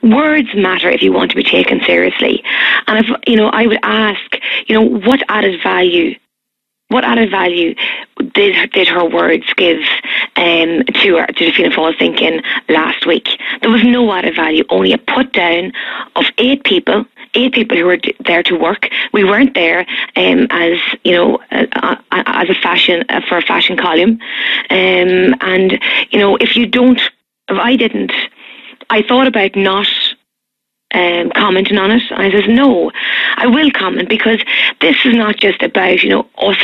words matter if you want to be taken seriously. And if, I would ask, what added value did her words give to Fianna Fáil thinking last week? There was no added value, only a put down of eight people who were there to work. We weren't there as a fashion column, and I thought about not commenting on it. And I says, no, I will comment, because this is not just about, us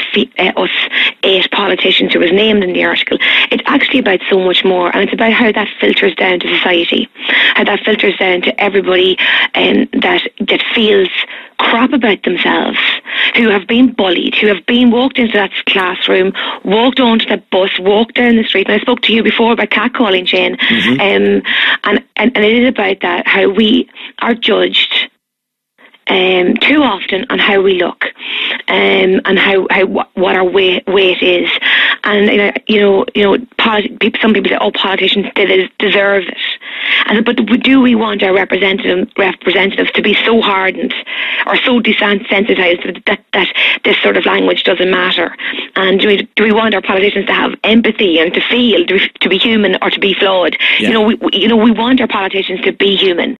eight politicians who was named in the article. It's actually about so much more, and it's about how that filters down to society, how that filters down to everybody that feels crap about themselves, who have been bullied, who have been walked into that classroom, walked onto the bus, walked down the street. And I spoke to you before about catcalling, Shane. And it is about that, how we are judged too often on how we look, and what our weight is. And some people say, oh, politicians deserve it. But do we want our representatives to be so hardened or so desensitized that this sort of language doesn't matter? And do we want our politicians to have empathy and to feel, to be human or to be flawed? Yeah. We want our politicians to be human.